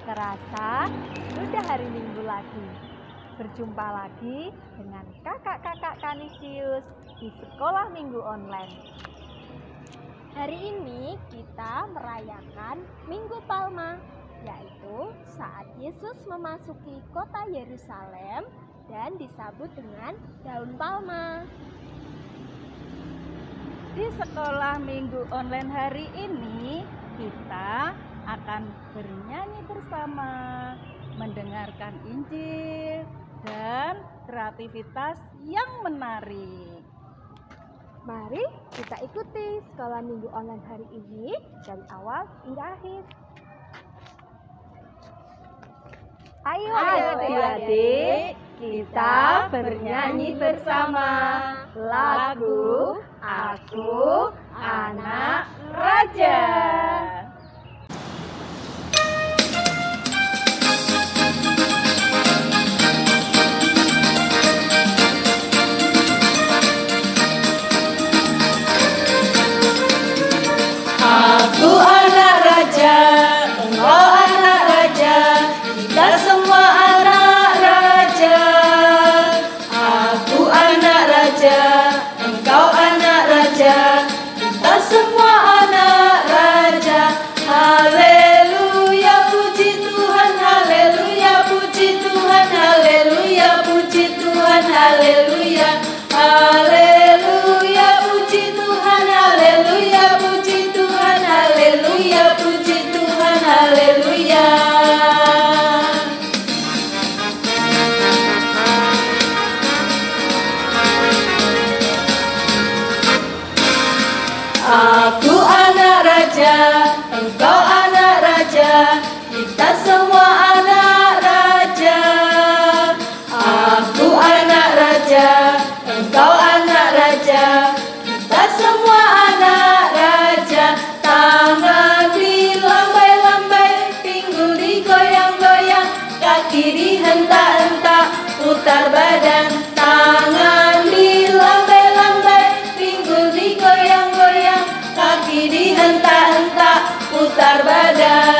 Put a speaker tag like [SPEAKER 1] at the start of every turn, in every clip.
[SPEAKER 1] terasa sudah hari Minggu lagi. Berjumpa lagi dengan kakak-kakak Kanisius di Sekolah Minggu Online.
[SPEAKER 2] Hari ini kita merayakan Minggu Palma, yaitu saat Yesus memasuki kota Yerusalem dan disambut dengan daun palma.
[SPEAKER 1] Di Sekolah Minggu Online hari ini kita akan bernyanyi bersama, mendengarkan Injil, dan kreativitas yang menarik.
[SPEAKER 2] Mari kita ikuti Sekolah Minggu Online hari ini dari awal hingga akhir.
[SPEAKER 1] Ayo adik-adik, kita bernyanyi bersama lagu Aku Anak Raja.
[SPEAKER 3] Aku anak raja, engkau anak raja, kita semua anak raja. Aku anak raja, engkau anak raja, kita semua anak raja. Haleluya, puji Tuhan, haleluya, puji Tuhan, haleluya, puji Tuhan, haleluya. Haleluya, puji Tuhan, haleluya, puji Tuhan, haleluya, puji Tuhan, haleluya. Aku anak raja, engkau anak raja, kita semua anak raja. Aku anak raja, engkau anak raja, kita semua anak raja. Tangan dilambai-lambai, pinggul digoyang-goyang, kaki dihentak-hentak, putar badan. Tangan dilambai-lambai, pinggul digoyang-goyang, kaki dihentak-hentak, putar badan.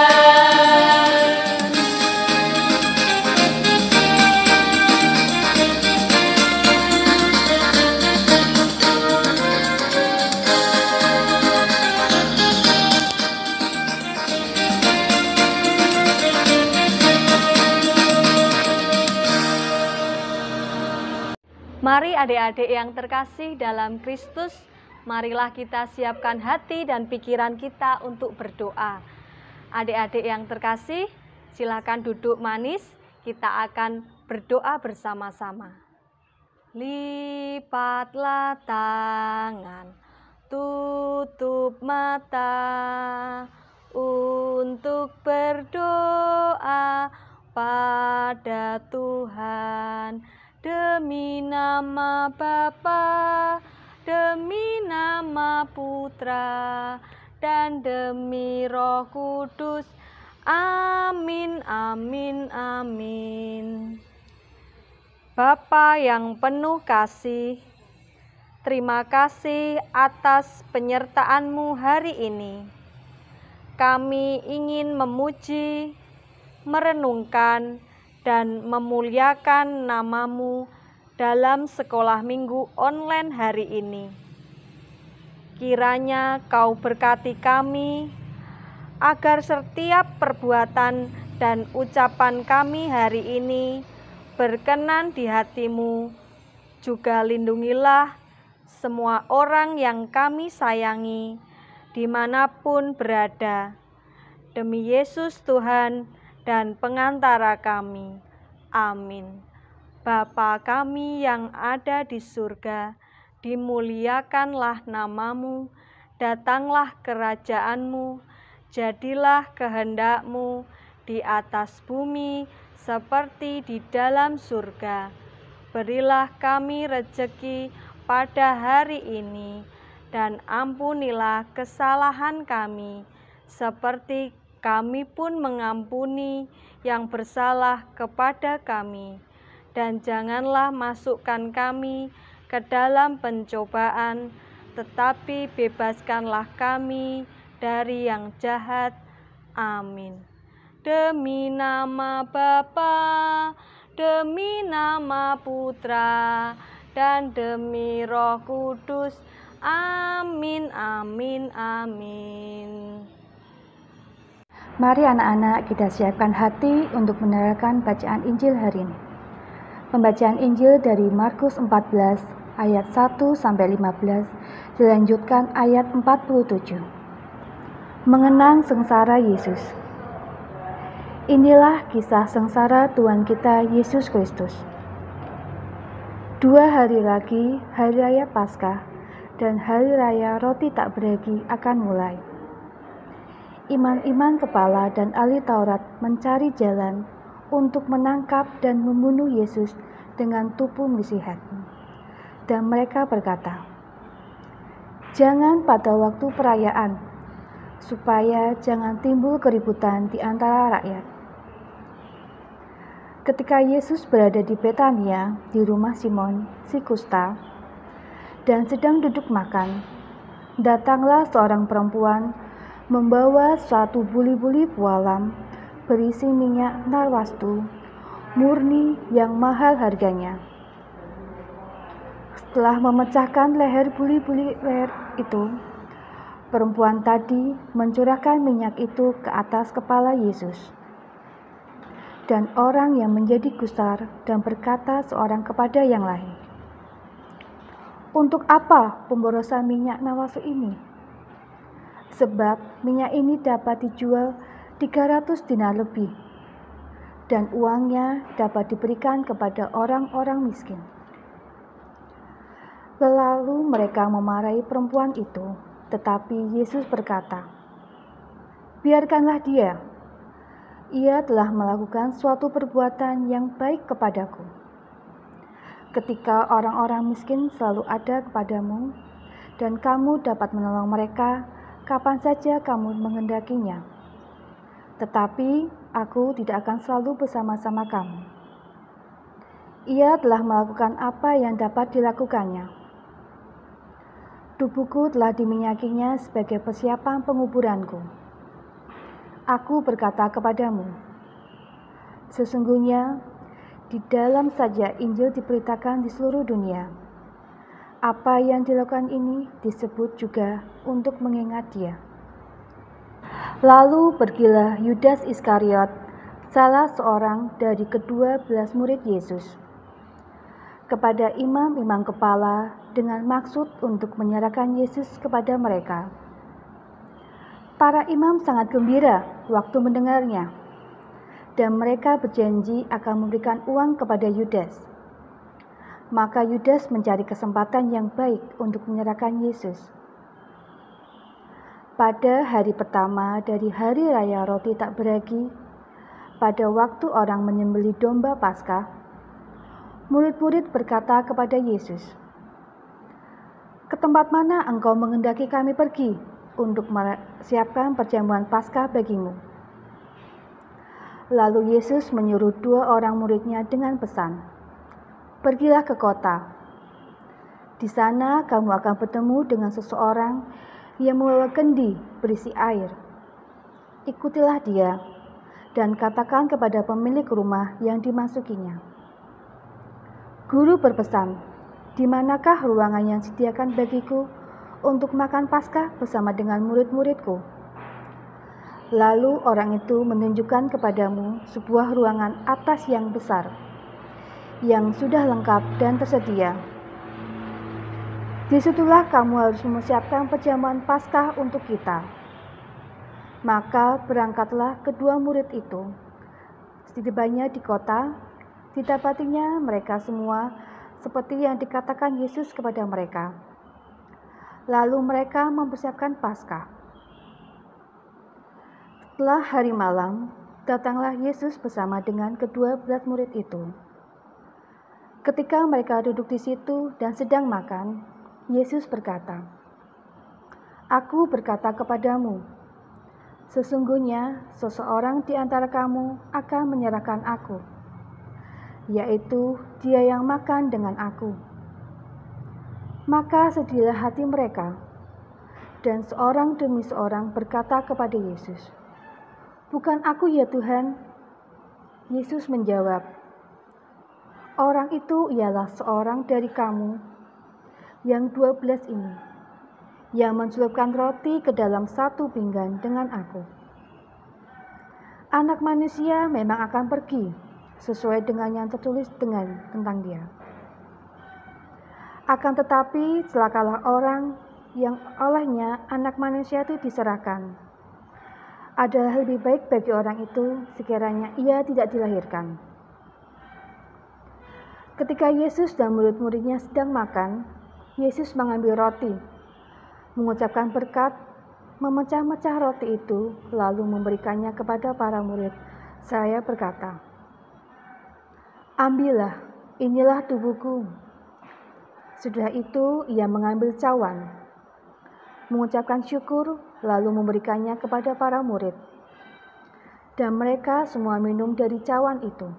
[SPEAKER 1] Mari adik-adik yang terkasih dalam Kristus, marilah kita siapkan hati dan pikiran kita untuk berdoa. Adik-adik yang terkasih, silakan duduk manis, kita akan berdoa bersama-sama. Lipatlah tangan, tutup mata, untuk berdoa pada Tuhan. Demi nama Bapa, demi nama Putra, dan demi Roh Kudus. Amin, amin, amin. Bapa yang penuh kasih, terima kasih atas penyertaan-Mu hari ini. Kami ingin memuji, merenungkan, dan memuliakan nama-Mu dalam Sekolah Minggu Online hari ini. Kiranya Kau berkati kami, agar setiap perbuatan dan ucapan kami hari ini berkenan di hati-Mu. Juga lindungilah semua orang yang kami sayangi, dimanapun berada. Demi Yesus Tuhan dan pengantara kami. Amin. Bapa kami yang ada di surga, dimuliakanlah nama-Mu, datanglah kerajaan-Mu, jadilah kehendak-Mu di atas bumi seperti di dalam surga. Berilah kami rejeki pada hari ini, dan ampunilah kesalahan kami, seperti kami pun mengampuni yang bersalah kepada kami. Dan janganlah masukkan kami ke dalam pencobaan, tetapi bebaskanlah kami dari yang jahat. Amin. demi nama Bapa, demi nama Putra, dan demi Roh Kudus. Amin, amin, amin.
[SPEAKER 4] Mari anak-anak kita siapkan hati untuk mendengarkan bacaan Injil hari ini. Pembacaan Injil dari Markus 14 ayat 1-15 dilanjutkan ayat 47. Mengenang sengsara Yesus. Inilah kisah sengsara Tuhan kita Yesus Kristus. 2 hari lagi hari raya Paskah dan hari raya roti tak beragi akan mulai. Imam-imam kepala dan ahli Taurat mencari jalan untuk menangkap dan membunuh Yesus dengan tipu muslihat. Dan mereka berkata, "Jangan pada waktu perayaan, supaya jangan timbul keributan di antara rakyat." Ketika Yesus berada di Betania, di rumah Simon si kusta, dan sedang duduk makan, datanglah seorang perempuan membawa suatu buli-buli pualam berisi minyak narwastu murni yang mahal harganya. Setelah memecahkan leher buli-buli leher itu, perempuan tadi mencurahkan minyak itu ke atas kepala Yesus. Dan orang yang menjadi gusar dan berkata seorang kepada yang lain, "Untuk apa pemborosan minyak narwastu ini? Sebab minyak ini dapat dijual 300 dinar lebih, dan uangnya dapat diberikan kepada orang-orang miskin." Lalu mereka memarahi perempuan itu, tetapi Yesus berkata, "Biarkanlah dia. Ia telah melakukan suatu perbuatan yang baik kepadaku. Ketika orang-orang miskin selalu ada kepadamu, dan kamu dapat menolong mereka kapan saja kamu menghendakinya. Tetapi aku tidak akan selalu bersama-sama kamu." Ia telah melakukan apa yang dapat dilakukannya. Tubuhku telah diminyakinya sebagai persiapan penguburanku. Aku berkata kepadamu, sesungguhnya di dalam saja Injil diberitakan di seluruh dunia, apa yang dilakukan ini disebut juga untuk mengingat dia. Lalu pergilah Yudas Iskariot, salah seorang dari ke-12 murid Yesus, kepada imam-imam kepala dengan maksud untuk menyerahkan Yesus kepada mereka. Para imam sangat gembira waktu mendengarnya, dan mereka berjanji akan memberikan uang kepada Yudas. Maka Yudas mencari kesempatan yang baik untuk menyerahkan Yesus. Pada hari pertama dari hari raya roti tak beragi, pada waktu orang menyembelih domba Paskah, murid-murid berkata kepada Yesus, "Ke tempat mana engkau menghendaki kami pergi untuk mempersiapkan perjamuan Paskah bagimu?" Lalu Yesus menyuruh 2 orang muridnya dengan pesan, "Pergilah ke kota. Di sana kamu akan bertemu dengan seseorang yang membawa kendi berisi air. Ikutilah dia dan katakan kepada pemilik rumah yang dimasukinya, 'Guru berpesan, di manakah ruangan yang disediakan bagiku untuk makan Paskah bersama dengan murid-muridku?' Lalu orang itu menunjukkan kepadamu sebuah ruangan atas yang besar, yang sudah lengkap dan tersedia. Disitulah kamu harus mempersiapkan perjamuan Paskah untuk kita." Maka berangkatlah kedua murid itu. Setibanya di kota, didapatinya mereka semua seperti yang dikatakan Yesus kepada mereka. Lalu mereka mempersiapkan Paskah. Setelah hari malam, datanglah Yesus bersama dengan ke-12 murid itu. Ketika mereka duduk di situ dan sedang makan, Yesus berkata, "Aku berkata kepadamu, sesungguhnya seseorang di antara kamu akan menyerahkan aku, yaitu dia yang makan dengan aku." Maka sedihlah hati mereka, dan seorang demi seorang berkata kepada Yesus, "Bukan aku ya Tuhan." Yesus menjawab, "Orang itu ialah seorang dari kamu yang 12 ini, yang mencelupkan roti ke dalam satu pinggan dengan aku. Anak manusia memang akan pergi sesuai dengan yang tertulis tentang dia. Akan tetapi celakalah orang yang olehnya anak manusia itu diserahkan. Adalah lebih baik bagi orang itu sekiranya ia tidak dilahirkan." Ketika Yesus dan murid-muridnya sedang makan, Yesus mengambil roti, mengucapkan berkat, memecah-mecah roti itu, lalu memberikannya kepada para murid. Seraya berkata, "Ambillah, inilah tubuhku." Setelah itu ia mengambil cawan, mengucapkan syukur, lalu memberikannya kepada para murid. Dan mereka semua minum dari cawan itu.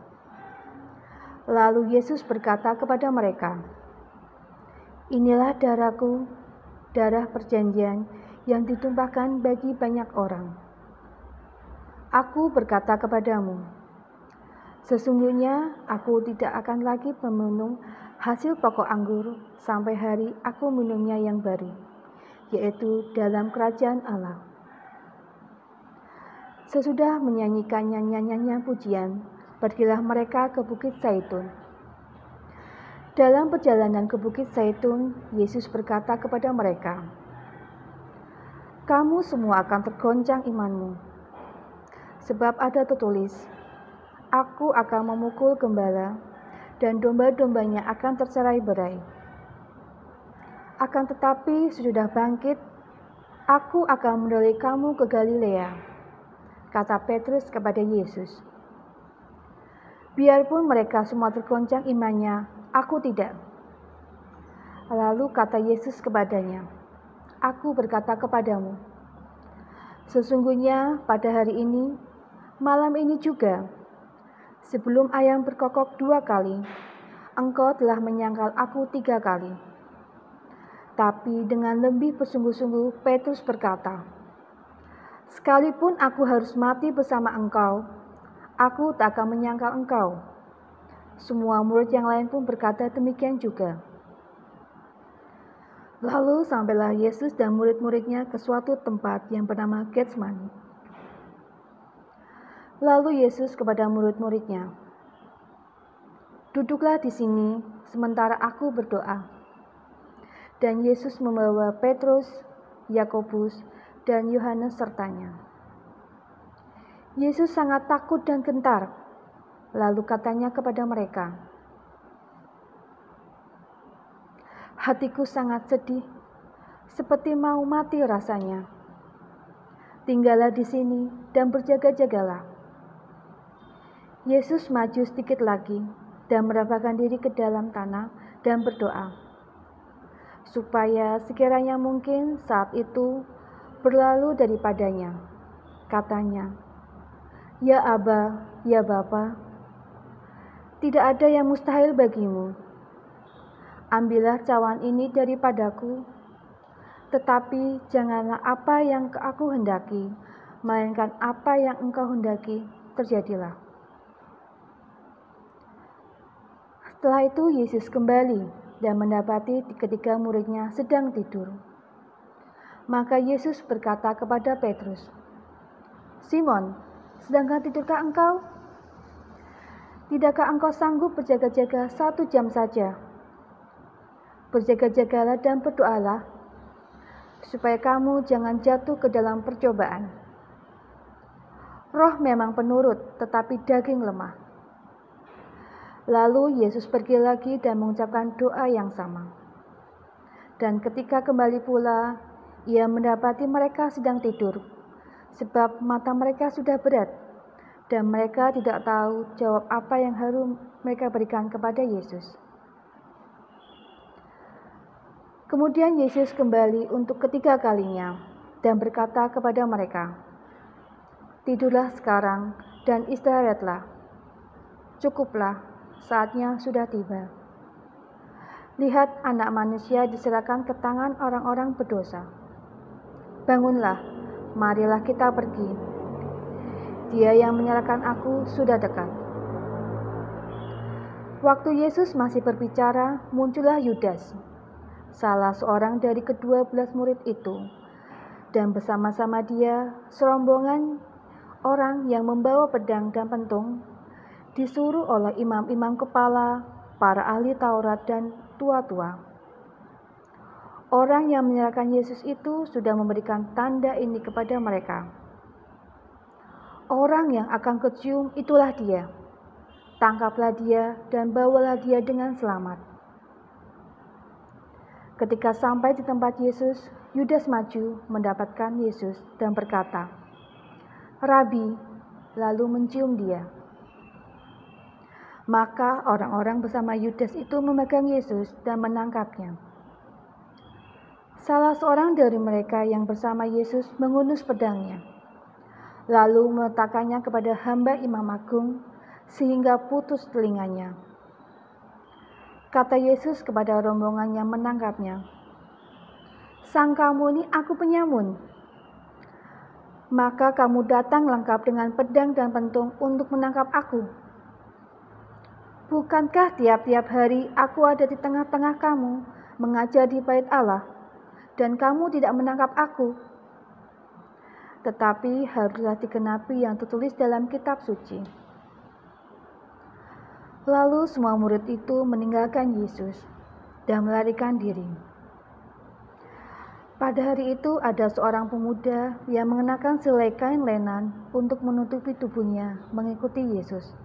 [SPEAKER 4] Lalu Yesus berkata kepada mereka, "Inilah darahku, darah perjanjian yang ditumpahkan bagi banyak orang. Aku berkata kepadamu, sesungguhnya aku tidak akan lagi meminum hasil pokok anggur sampai hari aku minumnya yang baru, yaitu dalam kerajaan Allah." Sesudah menyanyikan nyanyian pujian, pergilah mereka ke Bukit Zaitun. Dalam perjalanan ke Bukit Zaitun, Yesus berkata kepada mereka, "Kamu semua akan tergoncang imanmu, sebab ada tertulis, Aku akan memukul gembala, dan domba-dombanya akan tercerai-berai. Akan tetapi sesudah bangkit, Aku akan mendolai kamu ke Galilea," kata Petrus kepada Yesus. "Biarpun mereka semua tergoncang imannya, aku tidak." Lalu kata Yesus kepadanya, "Aku berkata kepadamu, sesungguhnya pada hari ini, malam ini juga, sebelum ayam berkokok 2 kali, engkau telah menyangkal aku 3 kali." Tapi dengan lebih bersungguh-sungguh Petrus berkata, "Sekalipun aku harus mati bersama engkau, aku tak akan menyangkal engkau." Semua murid yang lain pun berkata demikian juga. Lalu sampailah Yesus dan murid-muridnya ke suatu tempat yang bernama Getsemani. Lalu Yesus kepada murid-muridnya, "Duduklah di sini sementara aku berdoa." Dan Yesus membawa Petrus, Yakobus, dan Yohanes sertanya. Yesus sangat takut dan gentar, lalu katanya kepada mereka, "Hatiku sangat sedih, seperti mau mati rasanya. Tinggallah di sini dan berjaga-jagalah." Yesus maju sedikit lagi dan merabahkan diri ke dalam tanah dan berdoa, supaya sekiranya mungkin saat itu berlalu daripadanya. Katanya, "Ya Aba, ya Bapa, tidak ada yang mustahil bagimu. Ambillah cawan ini daripadaku, tetapi janganlah apa yang aku hendaki, melainkan apa yang engkau hendaki terjadilah." Setelah itu Yesus kembali dan mendapati ketiga muridnya sedang tidur. Maka Yesus berkata kepada Petrus, "Simon, sedangkan tidurkah engkau? Tidakkah engkau sanggup berjaga-jaga 1 jam saja? Berjaga-jagalah dan berdoalah, supaya kamu jangan jatuh ke dalam percobaan. Roh memang penurut, tetapi daging lemah." Lalu Yesus pergi lagi dan mengucapkan doa yang sama. Dan ketika kembali pula, ia mendapati mereka sedang tidur, sebab mata mereka sudah berat, dan mereka tidak tahu jawab apa yang harus mereka berikan kepada Yesus. Kemudian Yesus kembali untuk ketiga kalinya dan berkata kepada mereka, "Tidurlah sekarang dan istirahatlah. Cukuplah, saatnya sudah tiba. Lihat, Anak Manusia diserahkan ke tangan orang-orang berdosa. Bangunlah, marilah kita pergi. Dia yang menyerahkan aku sudah dekat." Waktu Yesus masih berbicara, muncullah Yudas, salah seorang dari ke-12 murid itu, dan bersama-sama dia serombongan orang yang membawa pedang dan pentung, disuruh oleh imam-imam kepala, para ahli Taurat dan tua-tua. Orang yang menyerahkan Yesus itu sudah memberikan tanda ini kepada mereka. Orang yang akan kecium itulah dia. Tangkaplah dia dan bawalah dia dengan selamat. Ketika sampai di tempat Yesus, Yudas maju mendapatkan Yesus dan berkata, "Rabi," lalu mencium dia. Maka orang-orang bersama Yudas itu memegang Yesus dan menangkapnya. Salah seorang dari mereka yang bersama Yesus mengunus pedangnya, lalu meletakkannya kepada hamba imam agung sehingga putus telinganya. Kata Yesus kepada rombongan yang menangkapnya, "Sang kamu ini aku penyamun. Maka kamu datang lengkap dengan pedang dan pentung untuk menangkap aku. Bukankah tiap-tiap hari aku ada di tengah-tengah kamu mengajar di bait Allah, dan kamu tidak menangkap aku? Tetapi haruslah digenapi yang tertulis dalam kitab suci." Lalu semua murid itu meninggalkan Yesus dan melarikan diri. Pada hari itu ada seorang pemuda yang mengenakan selai kain lenan untuk menutupi tubuhnya mengikuti Yesus.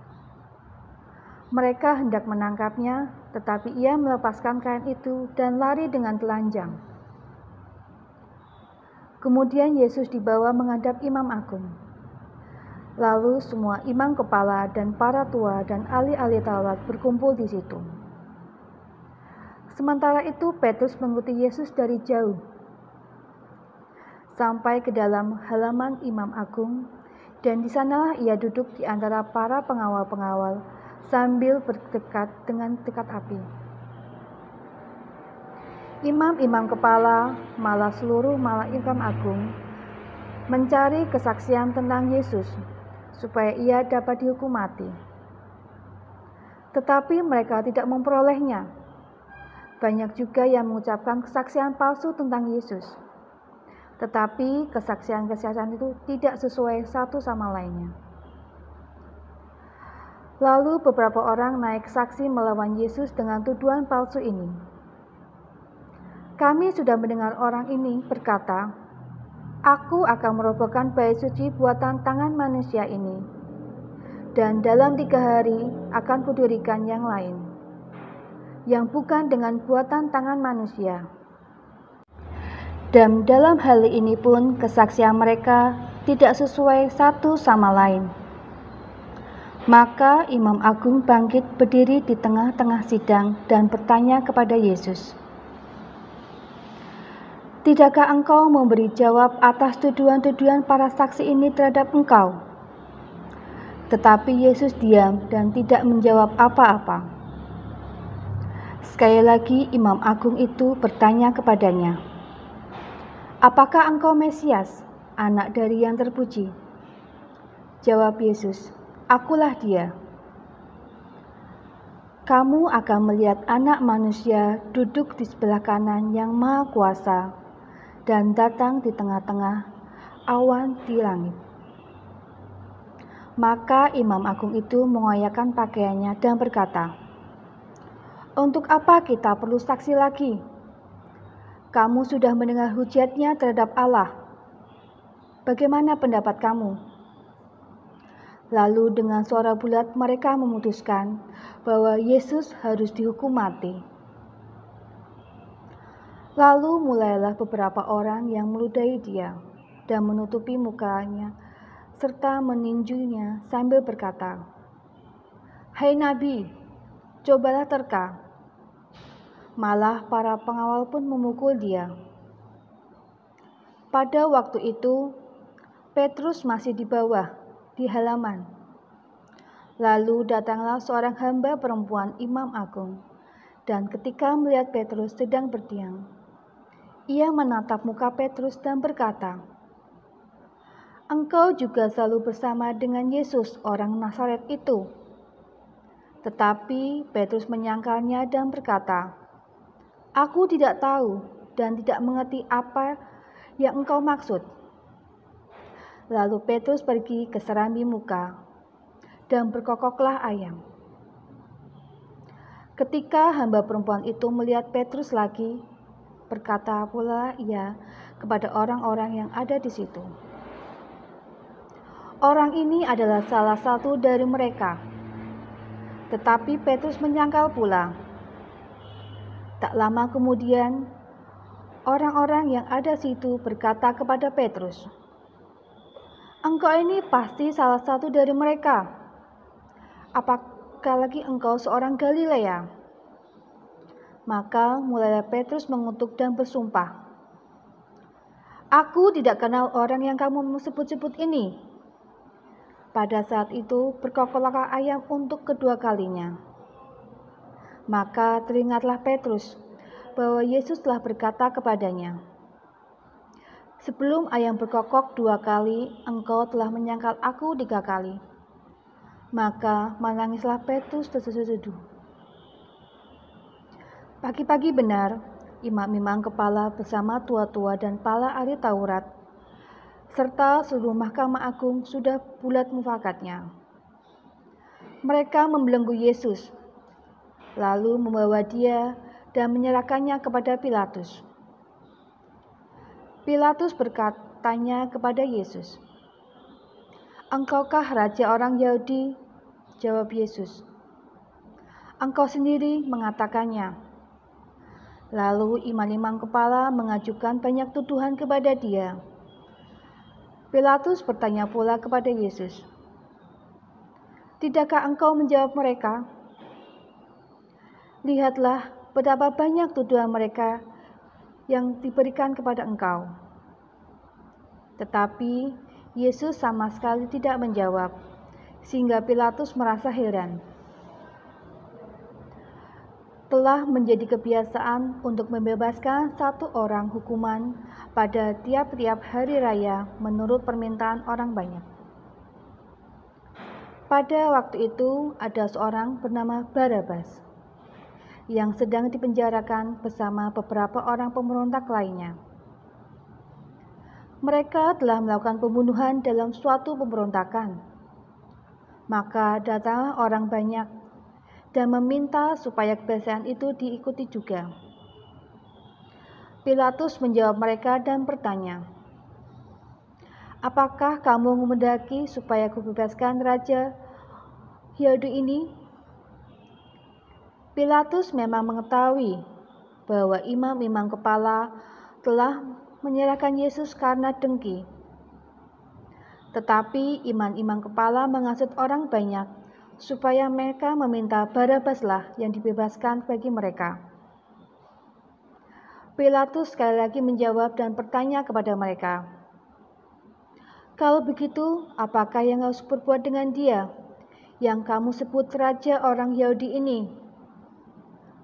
[SPEAKER 4] Mereka hendak menangkapnya, tetapi ia melepaskan kain itu dan lari dengan telanjang. Kemudian Yesus dibawa menghadap imam agung. Lalu semua imam kepala dan para tua dan ahli-ahli Taurat berkumpul di situ. Sementara itu Petrus mengikuti Yesus dari jauh, sampai ke dalam halaman imam agung, dan di sanalah ia duduk di antara para pengawal-pengawal sambil berdekat dengan dekat api. Imam-imam kepala, malah seluruh imam agung, mencari kesaksian tentang Yesus, supaya ia dapat dihukum mati. Tetapi mereka tidak memperolehnya. Banyak juga yang mengucapkan kesaksian palsu tentang Yesus. Tetapi kesaksian-kesaksian itu tidak sesuai satu sama lainnya. Lalu beberapa orang naik saksi melawan Yesus dengan tuduhan palsu ini. "Kami sudah mendengar orang ini berkata, 'Aku akan merobohkan bait suci buatan tangan manusia ini, dan dalam 3 hari akan kudirikan yang lain, yang bukan dengan buatan tangan manusia.' Dan dalam hal ini pun kesaksian mereka tidak sesuai satu sama lain." Maka imam agung bangkit berdiri di tengah-tengah sidang dan bertanya kepada Yesus, "Tidakkah engkau memberi jawab atas tuduhan-tuduhan para saksi ini terhadap engkau?" Tetapi Yesus diam dan tidak menjawab apa-apa. Sekali lagi imam agung itu bertanya kepadanya, "Apakah engkau Mesias, anak dari yang terpuji?" Jawab Yesus, "Akulah dia." "Kamu akan melihat Anak Manusia duduk di sebelah kanan yang Maha Kuasa dan datang di tengah-tengah awan di langit." Maka imam agung itu mengoyakkan pakaiannya dan berkata, "Untuk apa kita perlu saksi lagi? Kamu sudah mendengar hujatnya terhadap Allah. Bagaimana pendapat kamu?" Lalu dengan suara bulat mereka memutuskan bahwa Yesus harus dihukum mati. Lalu mulailah beberapa orang yang meludahi dia dan menutupi mukanya serta meninjunya sambil berkata, "Hai Nabi, cobalah terka." Malah para pengawal pun memukul dia. Pada waktu itu, Petrus masih di bawah, di halaman. Lalu datanglah seorang hamba perempuan imam agung, dan ketika melihat Petrus sedang berdiam, ia menatap muka Petrus dan berkata, engkau juga selalu bersama dengan Yesus orang Nazaret itu." Tetapi Petrus menyangkalnya dan berkata, "Aku tidak tahu dan tidak mengerti apa yang engkau maksud." Lalu Petrus pergi ke serambi muka, dan berkokoklah ayam. Ketika hamba perempuan itu melihat Petrus lagi, berkata pula ia kepada orang-orang yang ada di situ, "Orang ini adalah salah satu dari mereka." Tetapi Petrus menyangkal pula. Tak lama kemudian, orang-orang yang ada situ berkata kepada Petrus, "Engkau ini pasti salah satu dari mereka. Apakah lagi engkau seorang Galilea?" Maka mulailah Petrus mengutuk dan bersumpah, "Aku tidak kenal orang yang kamu sebut-sebut ini." Pada saat itu berkokoklah ayam untuk kedua kalinya. Maka teringatlah Petrus bahwa Yesus telah berkata kepadanya, "Sebelum ayam berkokok 2 kali, engkau telah menyangkal aku 3 kali." Maka menangislah Petrus terseduh-seduh. Pagi-pagi benar, imam-imam kepala bersama tua-tua dan para ahli Taurat, serta seluruh mahkamah agung sudah bulat mufakatnya. Mereka membelenggu Yesus, lalu membawa dia dan menyerahkannya kepada Pilatus. Pilatus berkatanya kepada Yesus, "Engkaukah raja orang Yahudi?" Jawab Yesus, "Engkau sendiri mengatakannya." Lalu imam-imam kepala mengajukan banyak tuduhan kepada dia. Pilatus bertanya pula kepada Yesus, "Tidakkah engkau menjawab mereka? Lihatlah betapa banyak tuduhan mereka yang diberikan kepada engkau." Tetapi Yesus sama sekali tidak menjawab, sehingga Pilatus merasa heran. Telah menjadi kebiasaan untuk membebaskan satu orang hukuman pada tiap-tiap hari raya menurut permintaan orang banyak. Pada waktu itu ada seorang bernama Barabas yang sedang dipenjarakan bersama beberapa orang pemberontak lainnya. Mereka telah melakukan pembunuhan dalam suatu pemberontakan. Maka datanglah orang banyak dan meminta supaya kebiasaan itu diikuti juga. Pilatus menjawab mereka dan bertanya, "Apakah kamu menghendaki supaya kubebaskan raja Yahudi ini?" Pilatus memang mengetahui bahwa imam-imam kepala telah menyerahkan Yesus karena dengki. Tetapi imam-imam kepala menghasut orang banyak supaya mereka meminta Barabaslah yang dibebaskan bagi mereka. Pilatus sekali lagi menjawab dan bertanya kepada mereka, "Kalau begitu, apakah yang harus berbuat dengan dia yang kamu sebut raja orang Yahudi ini?"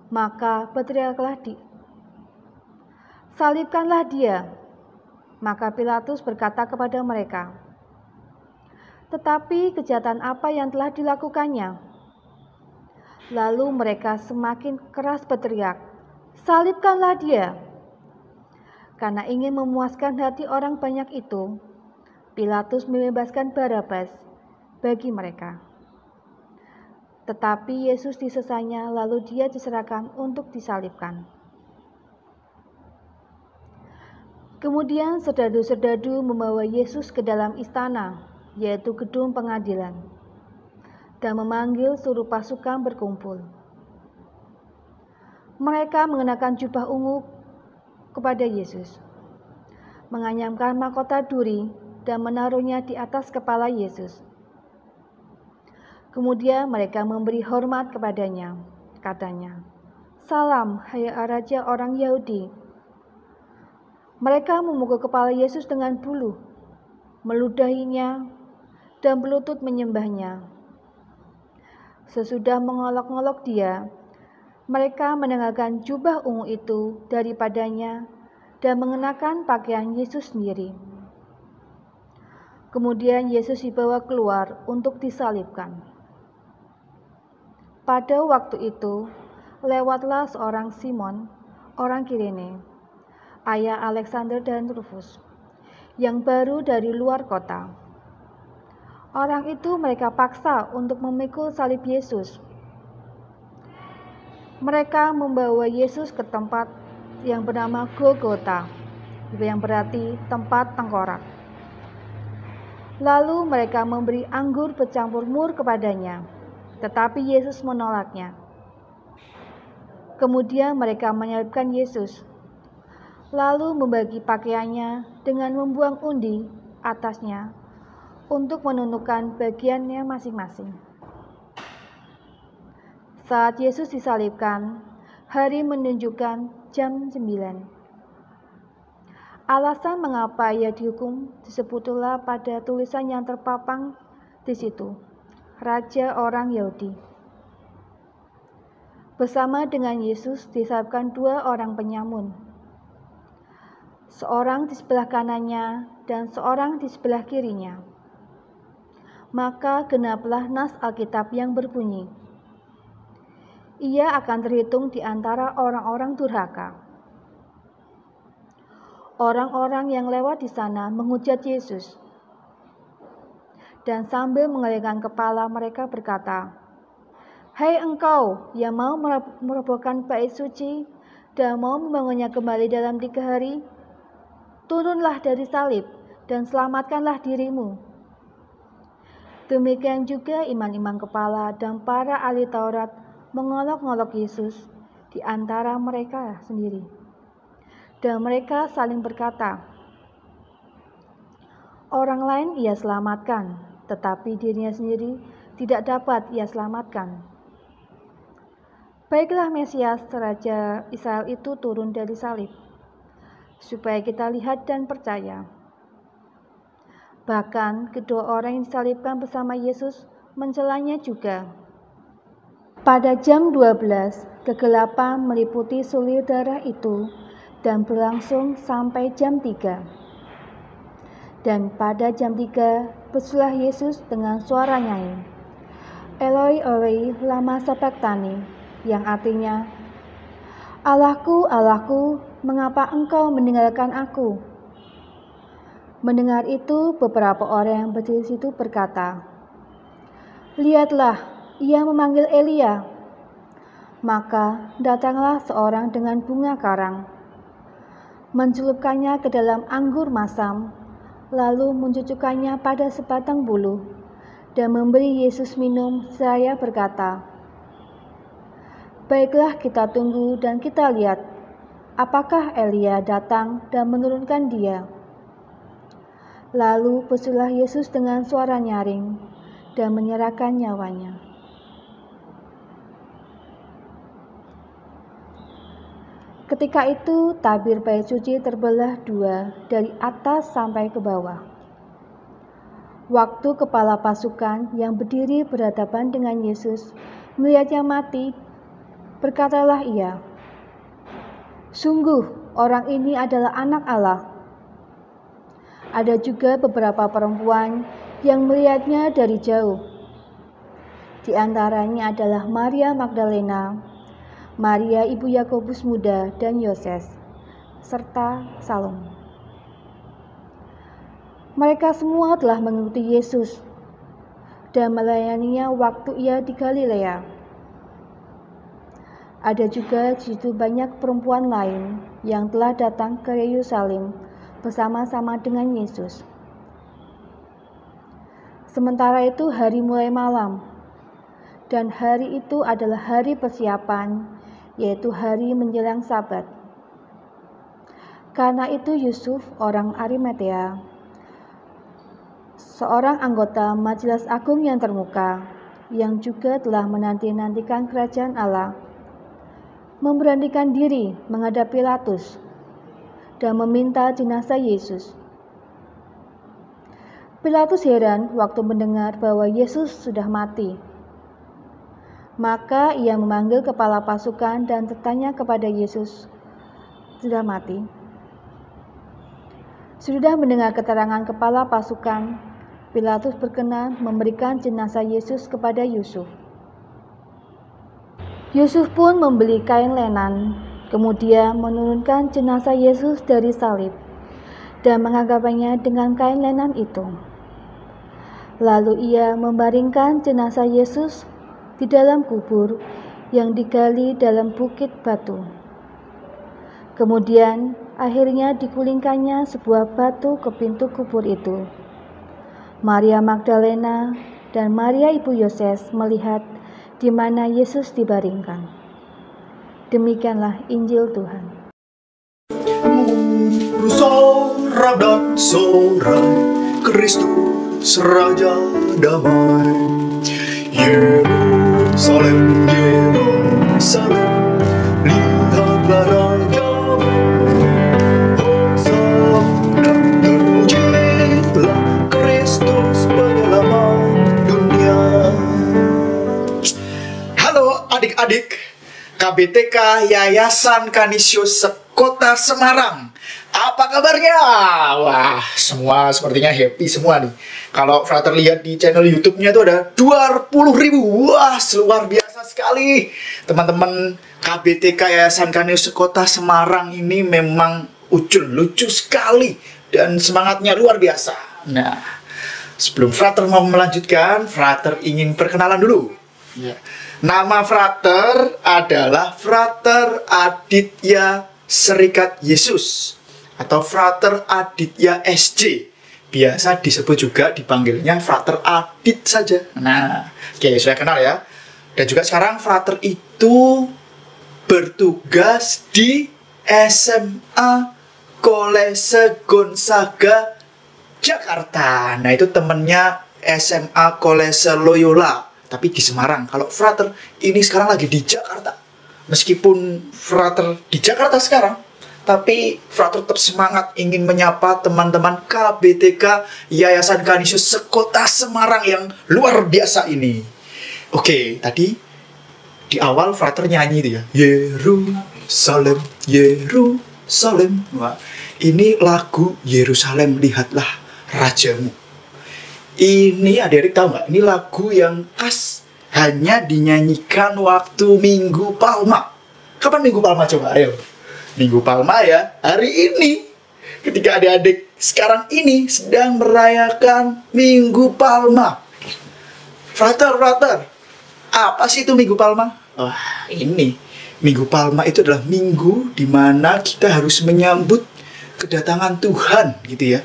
[SPEAKER 4] Maka berteriaklah "Salibkanlah dia." Maka Pilatus berkata kepada mereka, "Tetapi kejahatan apa yang telah dilakukannya?" Lalu mereka semakin keras berteriak, "Salibkanlah dia." Karena ingin memuaskan hati orang banyak itu, Pilatus membebaskan Barabas bagi mereka. Tetapi Yesus disesanya, lalu dia diserahkan untuk disalibkan. Kemudian serdadu-serdadu membawa Yesus ke dalam istana, yaitu gedung pengadilan, dan memanggil seluruh pasukan berkumpul. Mereka mengenakan jubah ungu kepada Yesus, menganyamkan mahkota duri dan menaruhnya di atas kepala Yesus. Kemudian mereka memberi hormat kepadanya, katanya, "Salam, hai raja orang Yahudi." Mereka memukul kepala Yesus dengan bulu, meludahinya, dan berlutut menyembahnya. Sesudah mengolok-olok dia, mereka menanggalkan jubah ungu itu daripadanya dan mengenakan pakaian Yesus sendiri. Kemudian Yesus dibawa keluar untuk disalibkan. Pada waktu itu, lewatlah seorang Simon, orang Kirene, ayah Alexander dan Rufus, yang baru dari luar kota. Orang itu mereka paksa untuk memikul salib Yesus. Mereka membawa Yesus ke tempat yang bernama Golgota, yang berarti tempat tengkorak. Lalu mereka memberi anggur bercampur mur kepadanya, tetapi Yesus menolaknya. Kemudian mereka menyalibkan Yesus, lalu membagi pakaiannya dengan membuang undi atasnya untuk menentukan bagiannya masing-masing. Saat Yesus disalibkan, hari menunjukkan jam 9. Alasan mengapa ia dihukum disebutlah pada tulisan yang terpapang di situ, Raja orang Yahudi. Bersama dengan Yesus disalibkan 2 orang penyamun, seorang di sebelah kanannya dan seorang di sebelah kirinya. Maka genaplah nas Alkitab yang berbunyi, ia akan terhitung di antara orang-orang durhaka. Orang-orang yang lewat di sana menghujat Yesus, dan sambil mengelengkan kepala mereka berkata, "Hai engkau yang mau merobohkan bait suci dan mau membangunnya kembali dalam 3 hari, turunlah dari salib dan selamatkanlah dirimu." Demikian juga imam-imam kepala dan para ahli Taurat mengolok-olok Yesus di antara mereka sendiri. Dan mereka saling berkata, "Orang lain ia selamatkan, tetapi dirinya sendiri tidak dapat ia selamatkan. Baiklah Mesias, Raja Israel itu turun dari salib, supaya kita lihat dan percaya." Bahkan kedua orang yang disalibkan bersama Yesus mencelanya juga. Pada jam 12, kegelapan meliputi sulir darah itu dan berlangsung sampai jam 3. Dan pada jam 3 bersulah Yesus dengan suara nyanyi, "Eloi, Eloi, lama sabachthani," yang artinya, "Allahku, Allahku, mengapa engkau meninggalkan aku?" Mendengar itu, beberapa orang yang berdiri di situ berkata, "Lihatlah, ia memanggil Elia." Maka datanglah seorang dengan bunga karang, mencelupkannya ke dalam anggur masam, lalu mencucukkannya pada sebatang bulu, dan memberi Yesus minum seraya berkata, "Baiklah, kita tunggu dan kita lihat, apakah Elia datang dan menurunkan dia." Lalu bersulah Yesus dengan suara nyaring dan menyerahkan nyawanya. Ketika itu tabir bait suci terbelah 2 dari atas sampai ke bawah. Waktu kepala pasukan yang berdiri berhadapan dengan Yesus melihatnya mati, berkatalah ia, "Sungguh orang ini adalah anak Allah." Ada juga beberapa perempuan yang melihatnya dari jauh. Di antaranya adalah Maria Magdalena, Maria ibu Yakobus muda dan Yoses, serta Salome. Mereka semua telah mengikuti Yesus dan melayaninya waktu ia di Galilea. Ada juga di situ banyak perempuan lain yang telah datang ke Yerusalem bersama-sama dengan Yesus. Sementara itu hari mulai malam, dan hari itu adalah hari persiapan, yaitu hari menjelang Sabat. Karena itu Yusuf orang Arimatea, seorang anggota Majelis Agung yang termuka, yang juga telah menanti-nantikan kerajaan Allah, memberanikan diri menghadap Pilatus dan meminta jenazah Yesus. Pilatus heran waktu mendengar bahwa Yesus sudah mati. Maka ia memanggil kepala pasukan dan bertanya kepada Yesus, "Sudah mati?" Sudah mendengar keterangan kepala pasukan, Pilatus berkenan memberikan jenazah Yesus kepada Yusuf. Yusuf pun membeli kain lenan, kemudian menurunkan jenazah Yesus dari salib dan mengangkatnya dengan kain lenan itu. Lalu ia membaringkan jenazah Yesus di dalam kubur yang digali dalam bukit batu. Kemudian akhirnya digulingkannya sebuah batu ke pintu kubur itu. Maria Magdalena dan Maria ibu Yoses melihat di mana Yesus dibaringkan. Demikianlah Injil Tuhan.
[SPEAKER 5] Sorak dan sorak Kristus Raja damai. Yerusalem, Yerusalem, lihatlah Rajamu. Hosana, terpujilah Kristus penyelamat dunia. Halo adik-adik, KBTK Yayasan Kanisius Sekota Semarang. Apa kabarnya? Wah, semua sepertinya happy semua nih. Kalau Frater lihat di channel YouTube-nya itu ada 20.000. Wah, luar biasa sekali. Teman-teman KBTK Yayasan Kanisius Sekota Semarang ini memang lucu sekali dan semangatnya luar biasa. Nah, sebelum Frater mau melanjutkan, Frater ingin perkenalan dulu. Ya. Nama Frater adalah Frater Aditya Serikat Yesus atau Frater Aditya SJ. Biasa disebut juga dipanggilnya Frater Adit saja. Nah, oke, sudah kenal ya. Dan juga sekarang Frater itu bertugas di SMA Kolese Gonzaga Jakarta. Nah, itu temennya SMA Kolese Loyola, tapi di Semarang. Kalau Frater ini sekarang lagi di Jakarta. Meskipun Frater di Jakarta sekarang, tapi Frater tetap semangat ingin menyapa teman-teman KBTK Yayasan Kanisius Sekota Semarang yang luar biasa ini. Oke, tadi di awal Frater nyanyi itu ya, Yerusalem, Yerusalem. Wah, ini lagu Yerusalem, lihatlah Rajamu. Ini adik-adik tahu nggak? Ini lagu yang khas hanya dinyanyikan waktu Minggu Palma. Kapan Minggu Palma coba? Ayo. Minggu Palma ya, hari ini. Ketika adik-adik sekarang ini sedang merayakan Minggu Palma. Frater, apa sih itu Minggu Palma? Wah, ini. Minggu Palma itu adalah minggu di mana kita harus menyambut kedatangan Tuhan, gitu ya.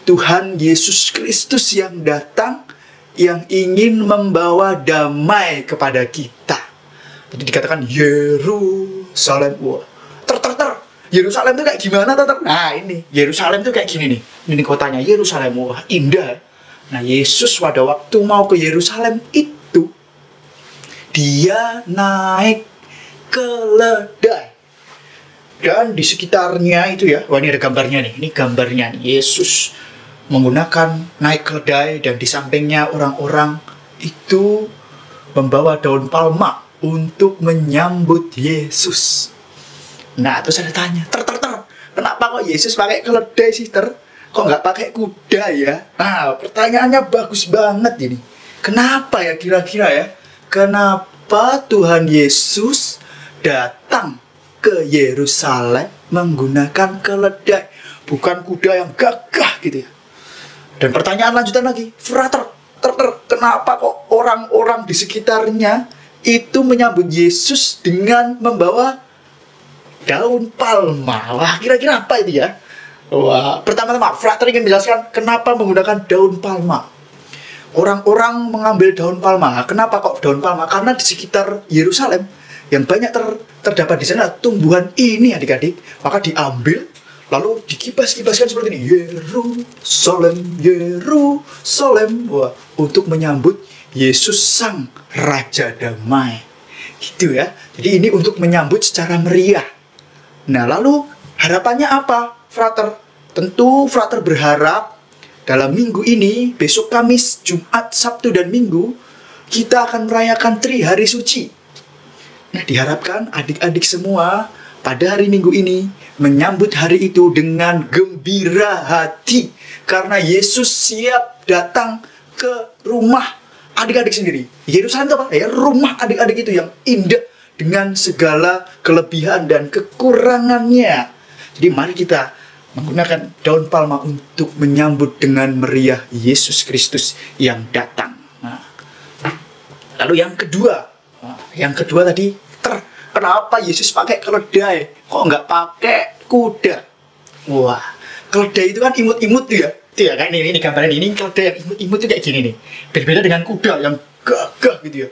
[SPEAKER 5] Tuhan Yesus Kristus yang datang, yang ingin membawa damai kepada kita. Jadi dikatakan Yerusalem. Wah, Yerusalem itu kayak gimana, Nah, ini Yerusalem itu kayak gini nih. Ini kotanya Yerusalem. Wah, indah. Nah, Yesus pada waktu mau ke Yerusalem itu, dia naik keledai. Dan di sekitarnya itu ya, wah ini ada gambarnya nih. Ini gambarnya nih, Yesus menggunakan naik keledai, dan di sampingnya orang-orang itu membawa daun palma untuk menyambut Yesus. Nah, terus ada tanya, kenapa kok Yesus pakai keledai sih, Kok nggak pakai kuda ya? Nah, pertanyaannya bagus banget ini. Kenapa ya kira-kira ya? Kenapa Tuhan Yesus datang ke Yerusalem menggunakan keledai, bukan kuda yang gagah gitu ya? Dan pertanyaan lanjutan lagi, Frater, kenapa kok orang-orang di sekitarnya itu menyambut Yesus dengan membawa daun palma? Wah, kira-kira apa itu ya? Wah, pertama-tama Frater ingin menjelaskan kenapa menggunakan daun palma. Orang-orang mengambil daun palma. Kenapa kok daun palma? Karena di sekitar Yerusalem yang banyak terdapat di sana tumbuhan ini, adik-adik. Maka diambil lalu dikibas-kibaskan seperti ini. Yerusalem, Yerusalem. Wah, untuk menyambut Yesus Sang Raja Damai. Gitu ya. Jadi ini untuk menyambut secara meriah. Nah, lalu harapannya apa, Frater? Tentu Frater berharap dalam minggu ini, besok Kamis, Jumat, Sabtu, dan Minggu, kita akan merayakan Tri Hari Suci. Nah, diharapkan adik-adik semua pada hari Minggu ini menyambut hari itu dengan gembira hati karena Yesus siap datang ke rumah adik-adik sendiri. Yerusalem itu apa? Ya, rumah adik-adik itu yang indah dengan segala kelebihan dan kekurangannya. Jadi mari kita menggunakan daun palma untuk menyambut dengan meriah Yesus Kristus yang datang. Nah, lalu yang kedua tadi, kenapa Yesus pakai keledai? Kok nggak pakai kuda? Wah, keledai itu kan imut-imut tuh ya. Itu ya, kayak ini gambaran ini keledai yang imut-imut tuh kayak gini nih. Berbeda dengan kuda yang gagah gitu ya.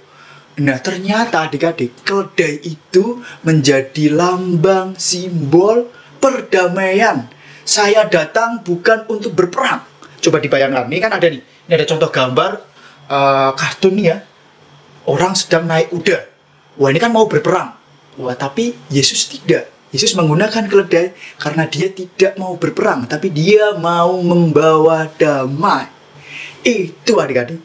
[SPEAKER 5] Nah, ternyata adik-adik, keledai itu menjadi lambang simbol perdamaian. Saya datang bukan untuk berperang. Coba dibayangkan, ini kan ada nih. Ini ada contoh gambar kartun nih ya. Orang sedang naik kuda. Wah, ini kan mau berperang. Wah, tapi Yesus tidak. Yesus menggunakan keledai karena dia tidak mau berperang, tapi dia mau membawa damai. Itu adik-adik.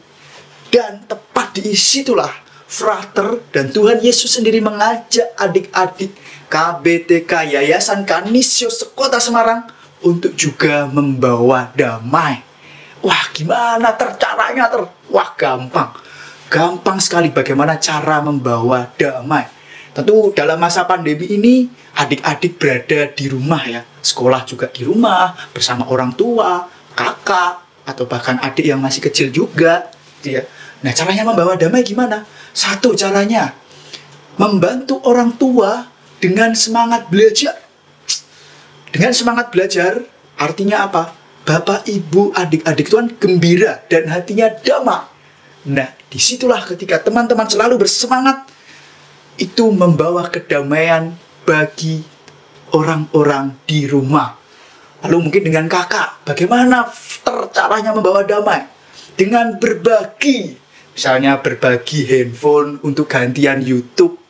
[SPEAKER 5] Dan tepat di situlah Frater dan Tuhan Yesus sendiri mengajak adik-adik KBTK Yayasan Kanisius Sekota Semarang untuk juga membawa damai. Wah, gimana caranya? Wah, gampang. Gampang sekali bagaimana cara membawa damai. Tentu dalam masa pandemi ini, adik-adik berada di rumah ya. Sekolah juga di rumah, bersama orang tua, kakak, atau bahkan adik yang masih kecil juga. Ya. Nah, caranya membawa damai gimana? Satu caranya, membantu orang tua dengan semangat belajar. Dengan semangat belajar, artinya apa? Bapak, ibu, adik-adik itu kan gembira dan hatinya damai. Nah, disitulah ketika teman-teman selalu bersemangat, itu membawa kedamaian bagi orang-orang di rumah. Lalu mungkin dengan kakak, bagaimana caranya membawa damai? Dengan berbagi. Misalnya berbagi handphone untuk gantian YouTube.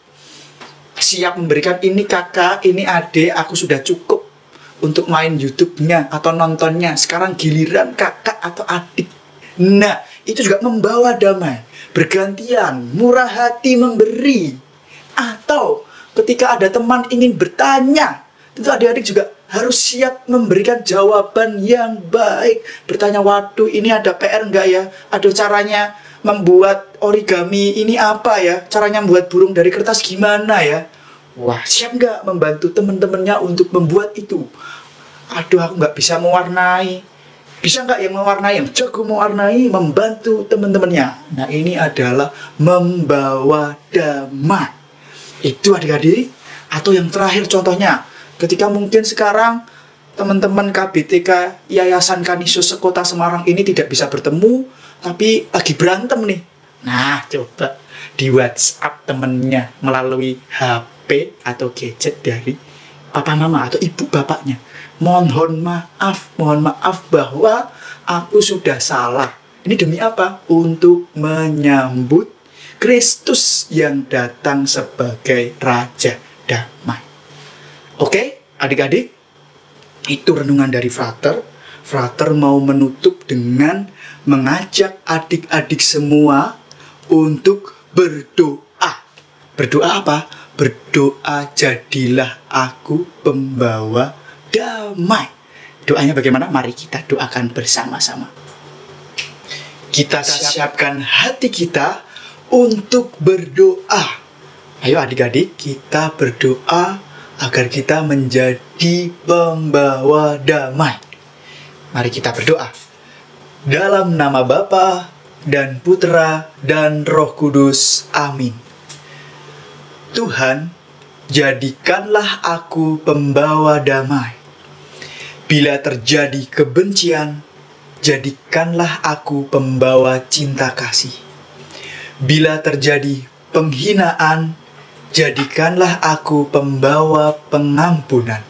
[SPEAKER 5] Siap memberikan, ini kakak, ini adik, aku sudah cukup untuk main YouTube-nya atau nontonnya. Sekarang giliran kakak atau adik. Nah, itu juga membawa damai. Bergantian, murah hati memberi. Atau ketika ada teman ingin bertanya, tentu adik-adik juga harus siap memberikan jawaban yang baik. Bertanya, waduh ini ada PR enggak ya? Ada caranya membuat origami ini apa ya? Caranya membuat burung dari kertas gimana ya? Wah, siap nggak membantu teman-temannya untuk membuat itu? Aduh, aku nggak bisa mewarnai. Bisa nggak yang mewarnai, yang jago mewarnai, membantu teman-temannya? Nah, ini adalah membawa damai. Itu adik-adik. Atau yang terakhir contohnya, ketika mungkin sekarang teman-teman KBTK Yayasan Kanisius Sekota Semarang ini tidak bisa bertemu, tapi lagi berantem nih. Nah, coba di WhatsApp temennya melalui HP atau gadget dari papa mama atau ibu bapaknya. Mohon maaf bahwa aku sudah salah. Ini demi apa? Untuk menyambut Kristus yang datang sebagai Raja Damai. Oke, adik-adik, itu renungan dari Frater. Frater mau menutup dengan mengajak adik-adik semua untuk berdoa. Berdoa apa? Berdoa, jadilah aku pembawa damai. Doanya bagaimana? Mari kita doakan bersama-sama. Kita siapkan hati kita untuk berdoa. Ayo adik-adik, kita berdoa agar kita menjadi pembawa damai. Mari kita berdoa. Dalam nama Bapa dan Putra dan Roh Kudus. Amin. Tuhan, jadikanlah aku pembawa damai. Bila terjadi kebencian, jadikanlah aku pembawa cinta kasih. Bila terjadi penghinaan, jadikanlah aku pembawa pengampunan.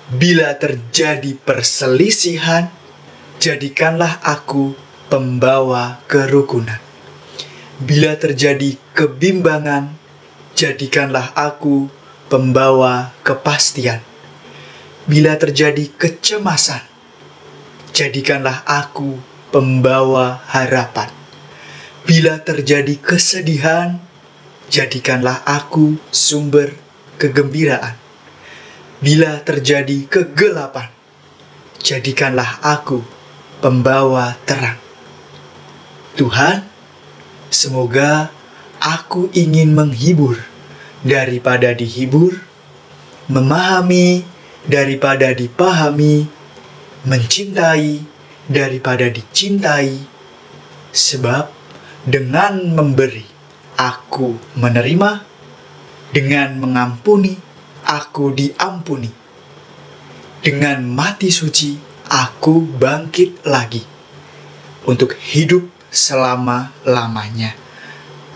[SPEAKER 5] Bila terjadi perselisihan, jadikanlah aku pembawa kerukunan. Bila terjadi kebimbangan, jadikanlah aku pembawa kepastian. Bila terjadi kecemasan, jadikanlah aku pembawa harapan. Bila terjadi kesedihan, jadikanlah aku sumber kegembiraan. bila terjadi kegelapan, jadikanlah aku pembawa terang. Tuhan, semoga aku ingin menghibur daripada dihibur, memahami daripada dipahami, mencintai daripada dicintai, sebab dengan memberi aku menerima, dengan mengampuni aku diampuni, dengan mati suci aku bangkit lagi untuk hidup selama-lamanya.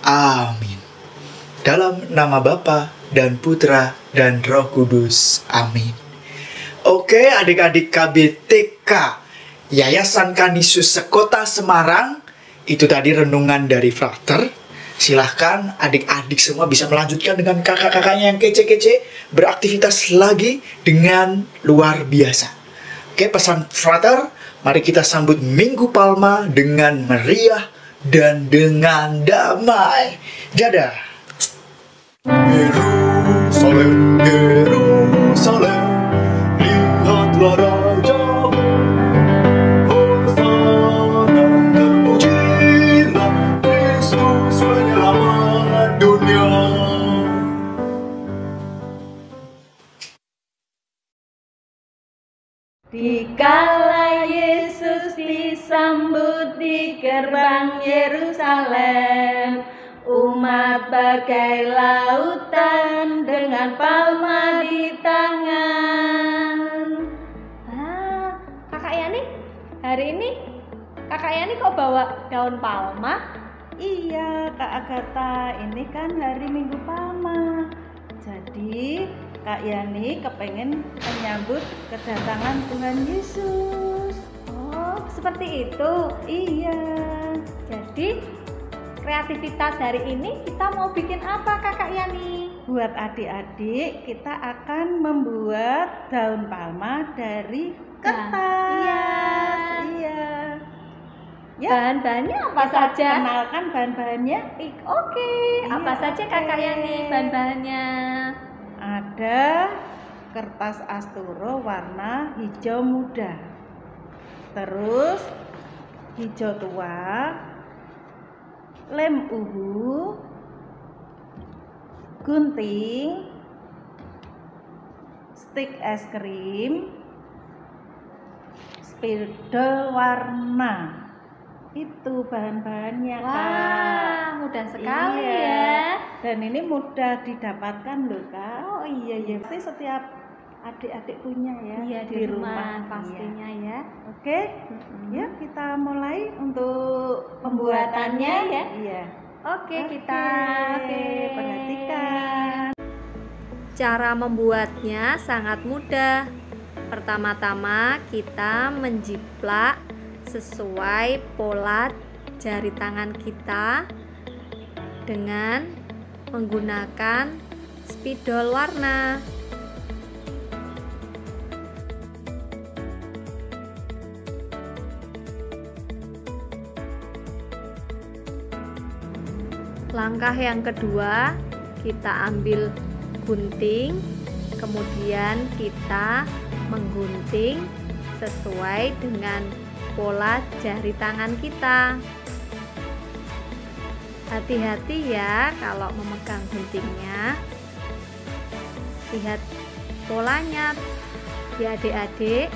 [SPEAKER 5] Amin. Dalam nama Bapa dan Putra dan Roh Kudus. Amin. Oke, adik-adik KBTK Yayasan Kanisius Sekota Semarang, itu tadi renungan dari Frater. Silahkan adik-adik semua bisa melanjutkan dengan kakak-kakaknya yang kece-kece, beraktivitas lagi dengan luar biasa. Oke, pesan Frater, mari kita sambut Minggu Palma dengan meriah dan dengan damai. Dadah. Yerusalem, Yerusalem, lihatlah rajamu. Hosana, terpujilah Kristus penyelamat dunia.
[SPEAKER 3] Dikala Yesus disambut di gerbang Yerusalem, umat bagai lautan dengan palma di tangan.
[SPEAKER 1] Kakak Yani, hari ini Kakak Yani kok bawa daun palma?
[SPEAKER 3] Iya, Kak Agatha, ini kan hari Minggu Palma. Jadi, Kak Yani kepengen menyambut kedatangan Tuhan Yesus.
[SPEAKER 1] Oh, seperti itu.
[SPEAKER 3] Iya.
[SPEAKER 1] Jadi, kreativitas hari ini kita mau bikin apa, Kakak Yani?
[SPEAKER 3] Buat adik-adik, kita akan membuat daun palma dari kertas.
[SPEAKER 1] Iya.
[SPEAKER 3] Iya. Ya,
[SPEAKER 1] Bahan-bahannya apa
[SPEAKER 3] kita
[SPEAKER 1] saja?
[SPEAKER 3] kenalkan bahan-bahannya.
[SPEAKER 1] Oke, apa
[SPEAKER 3] Iya,
[SPEAKER 1] saja Kakak
[SPEAKER 3] oke.
[SPEAKER 1] Yani bahan-bahannya?
[SPEAKER 3] Ada kertas asturo warna hijau muda. Terus hijau tua, lem uhu, gunting, stik es krim, spidol warna. Itu bahan-bahannya, Kak.
[SPEAKER 1] Wah, mudah sekali
[SPEAKER 3] Iya.
[SPEAKER 1] ya.
[SPEAKER 3] Dan ini mudah didapatkan loh, Kak.
[SPEAKER 1] Oh iya iya.
[SPEAKER 3] Pasti setiap adik-adik punya ya
[SPEAKER 1] Iya di rumah pastinya ya.
[SPEAKER 3] Oke, ya kita mulai untuk
[SPEAKER 1] Pembuatannya ya.
[SPEAKER 3] Iya.
[SPEAKER 1] Oke, kita
[SPEAKER 3] perhatikan.
[SPEAKER 1] Cara membuatnya sangat mudah. Pertama-tama kita menjiplak sesuai pola jari tangan kita dengan menggunakan spidol warna. Langkah yang kedua, kita ambil gunting, kemudian kita menggunting sesuai dengan pola jari tangan kita. Hati-hati ya kalau memegang guntingnya. Lihat polanya ya adik-adik.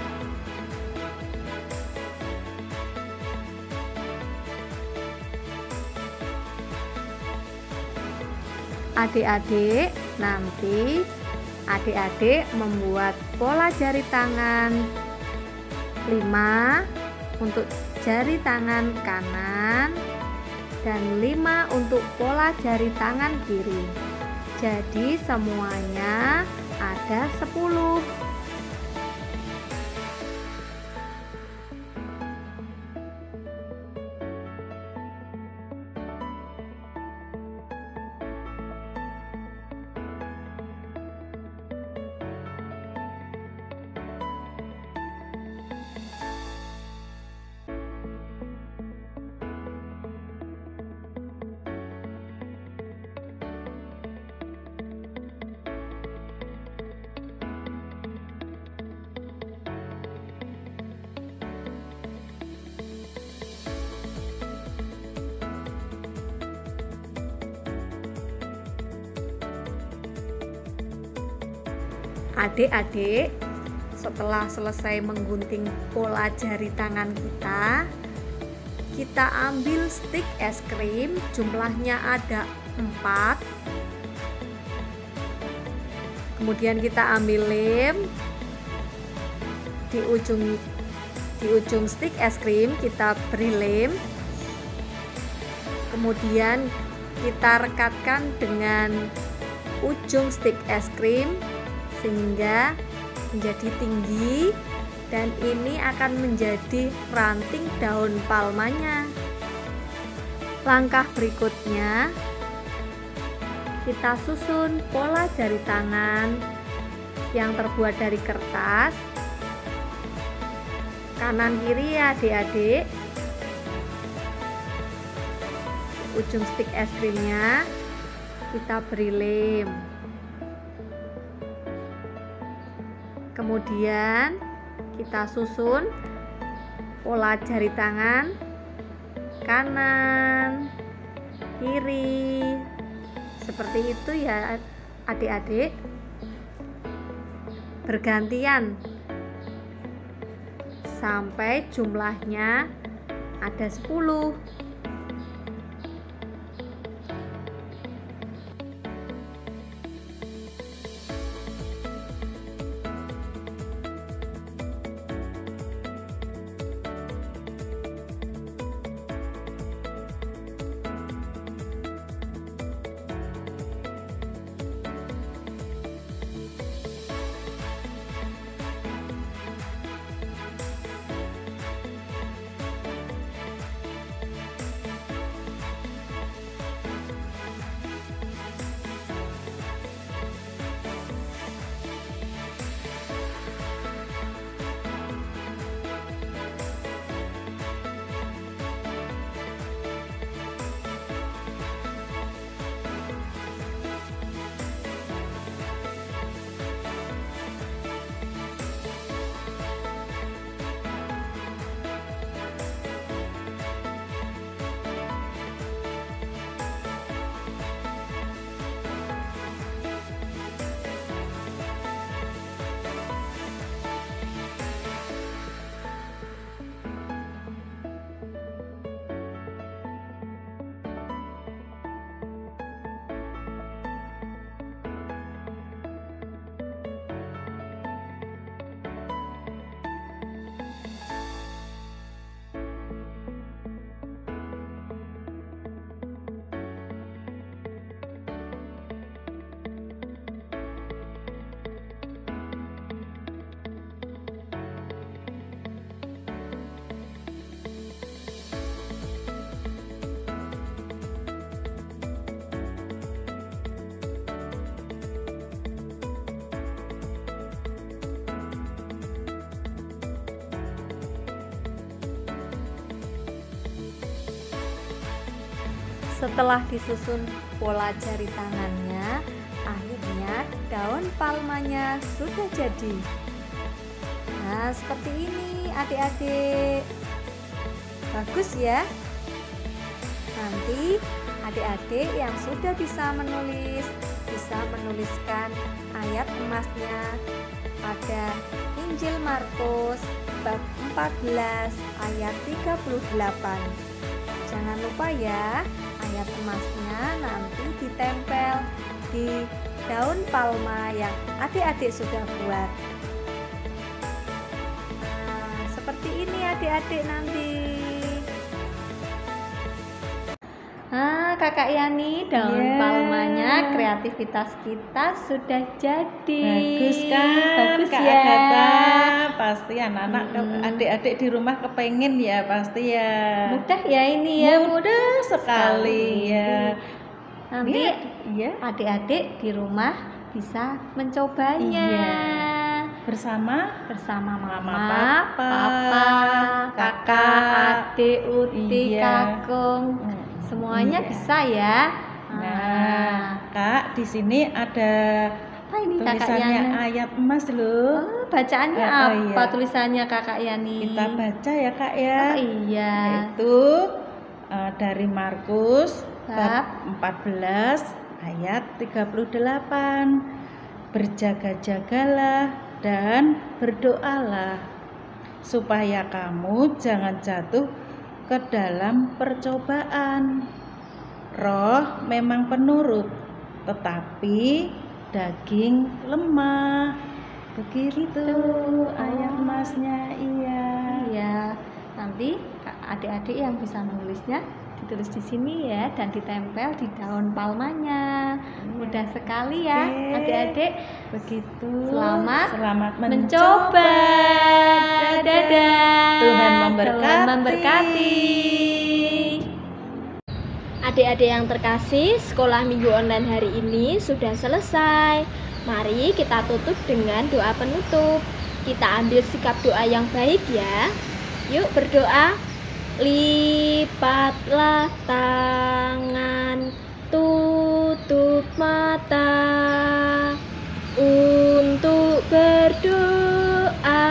[SPEAKER 1] Adik-adik, nanti adik-adik membuat pola jari tangan 5 untuk jari tangan kanan dan 5 untuk pola jari tangan kiri. Jadi semuanya ada 10. Adik-adik, setelah selesai menggunting pola jari tangan kita ambil stik es krim, jumlahnya ada 4. Kemudian kita ambil lem, di ujung stik es krim kita beri lem. Kemudian kita rekatkan dengan ujung stik es krim sehingga menjadi tinggi, dan ini akan menjadi ranting daun palmanya. Langkah berikutnya, kita susun pola jari tangan yang terbuat dari kertas kanan kiri ya adik-adik. Ujung stik es krimnya kita beri lem. Kemudian kita susun pola jari tangan kanan, kiri, seperti itu ya adik-adik, bergantian sampai jumlahnya ada 10. Setelah disusun pola jari tangannya, akhirnya daun palmanya sudah jadi. Nah, seperti ini adik-adik. Bagus ya. Nanti adik-adik yang sudah bisa menuliskan ayat emasnya pada Injil Markus bab 14 ayat 38. Jangan lupa ya, ayat emasnya nanti ditempel di daun palma yang adik-adik sudah buat. Nah, seperti ini adik-adik nanti. Nah, Kakak Yani, daun palmanya, kreativitas kita sudah jadi.
[SPEAKER 3] Bagus kan?
[SPEAKER 1] Bagus
[SPEAKER 3] Kak
[SPEAKER 1] ya.
[SPEAKER 3] Agatha. Pasti anak-anak, adik-adik di rumah kepengen ya, pasti ya.
[SPEAKER 1] Mudah ya ini ya.
[SPEAKER 3] Mudah sekali ya.
[SPEAKER 1] Nanti
[SPEAKER 3] Iya.
[SPEAKER 1] adik-adik di rumah bisa mencobanya.
[SPEAKER 3] Iya. Bersama
[SPEAKER 1] Mama,
[SPEAKER 3] Papa,
[SPEAKER 1] kakak, adik, uti,
[SPEAKER 3] Iya.
[SPEAKER 1] kakung, semuanya
[SPEAKER 3] Iya.
[SPEAKER 1] bisa ya.
[SPEAKER 3] Nah, Kak, di sini ada
[SPEAKER 1] Apa ini Kakak
[SPEAKER 3] tulisannya
[SPEAKER 1] Yani?
[SPEAKER 3] ayat emas loh.
[SPEAKER 1] Oh, bacaannya
[SPEAKER 3] Oh,
[SPEAKER 1] apa
[SPEAKER 3] iya.
[SPEAKER 1] tulisannya Kakak Yani?
[SPEAKER 3] Kita baca ya, Kak ya.
[SPEAKER 1] Oh, iya.
[SPEAKER 3] Yaitu dari Markus
[SPEAKER 1] Bab
[SPEAKER 3] bab 14 ayat 38. berjaga-jagalah dan berdoalah supaya kamu jangan jatuh ke dalam percobaan. Roh memang penurut, tetapi daging lemah. Begitu ayat masnya.
[SPEAKER 1] Iya, nanti adik-adik yang bisa menulisnya ditulis di sini ya, dan ditempel di daun palmanya. Mudah sekali ya,
[SPEAKER 3] Oke.
[SPEAKER 1] adik-adik.
[SPEAKER 3] Begitu.
[SPEAKER 1] Selamat
[SPEAKER 3] mencoba.
[SPEAKER 1] Dadah.
[SPEAKER 3] Tuhan memberkati.
[SPEAKER 1] Tuhan memberkati.
[SPEAKER 2] Adik-adik yang terkasih, sekolah minggu online hari ini sudah selesai. Mari kita tutup dengan doa penutup. Kita ambil sikap doa yang baik ya. Yuk berdoa. Lipatlah tangan, tutup mata untuk berdoa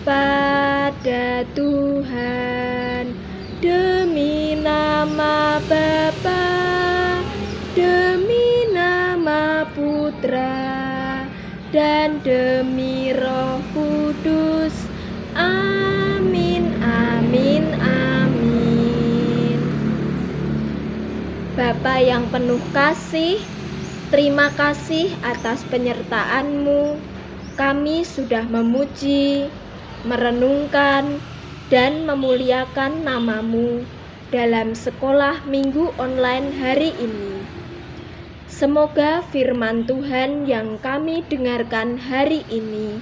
[SPEAKER 2] pada Tuhan. Demi nama Bapa, demi nama Putra, dan demi Roh Kudus. Amin, amin, amin. Bapa yang penuh kasih, terima kasih atas penyertaan-Mu. Kami sudah memuji, merenungkan, dan memuliakan nama-Mu dalam sekolah minggu online hari ini. Semoga firman Tuhan yang kami dengarkan hari ini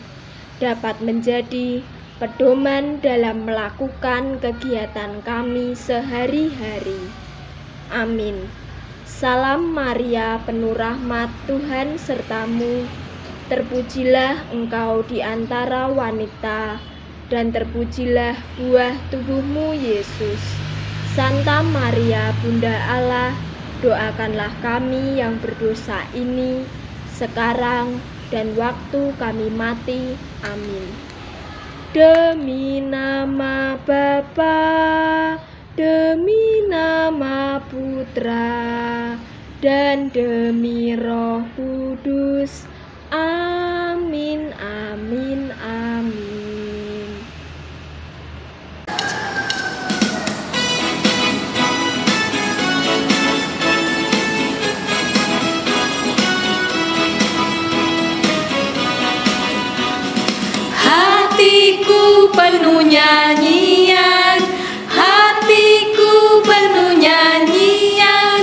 [SPEAKER 2] dapat menjadi pedoman dalam melakukan kegiatan kami sehari-hari. Amin. Salam Maria, penuh rahmat, Tuhan sertamu. Terpujilah engkau di antara wanita, dan terpujilah buah tubuhmu, Yesus. Santa Maria, Bunda Allah, doakanlah kami yang berdosa ini, sekarang dan waktu kami mati. Amin. Demi nama Bapa, demi nama Putra, dan demi Roh Kudus. Amin, amin, amin.
[SPEAKER 1] Hatiku penuh nyanyian, hatiku penuh nyanyian,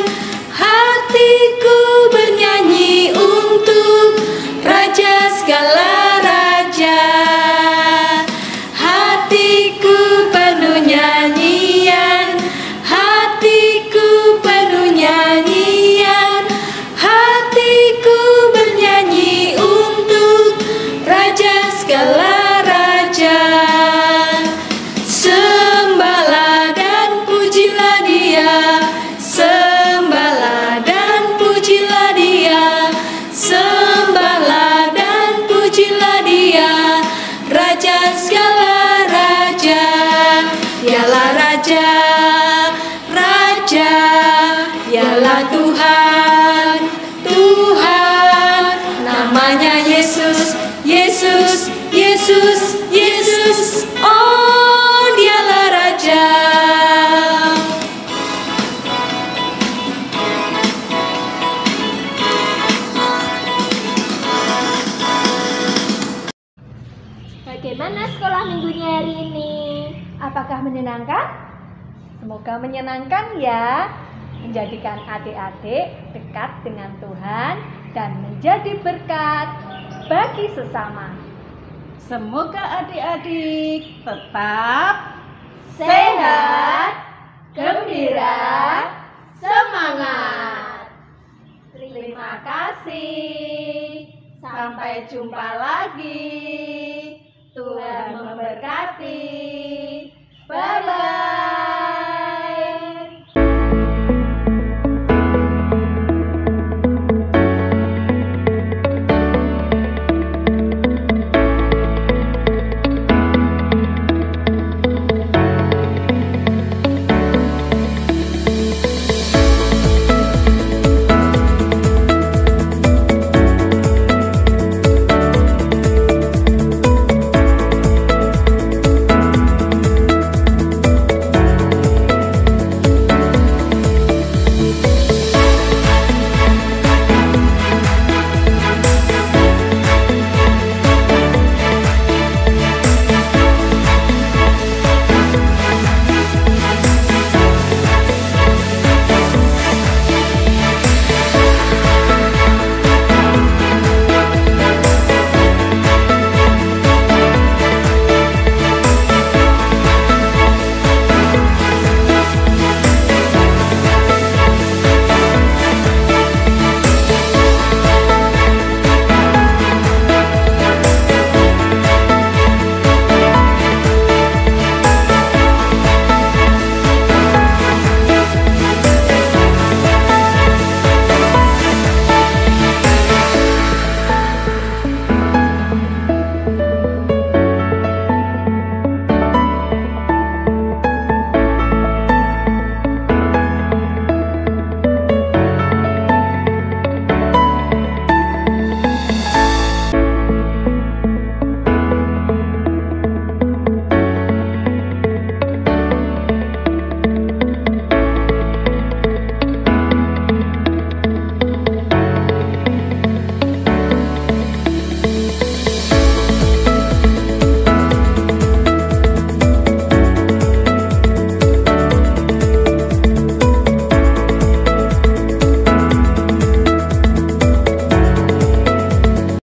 [SPEAKER 1] hatiku bernyanyi untuk Raja segala raja. Hatiku penuh nyanyian, hatiku penuh nyanyian, hatiku bernyanyi untuk Raja segala raja. Sembahlah dan pujilah Dia, sembahlah dan pujilah Dia, sembahlah dan pujilah Dia, Raja segala raja. Dialah Raja, Raja, dialah Tuhan, Tuhan. Namanya Yesus, Yesus, Yesus, Yesus. Oh, dialah Raja.
[SPEAKER 2] Bagaimana sekolah minggunya hari ini? Apakah menyenangkan?
[SPEAKER 1] Semoga menyenangkan ya, menjadikan adik-adik dekat dengan Tuhan dan menjadi berkat bagi sesama.
[SPEAKER 3] Semoga adik-adik tetap
[SPEAKER 2] Sehat, gembira, semangat. Terima kasih. Sampai jumpa lagi. Tuhan memberkati. Bye-bye.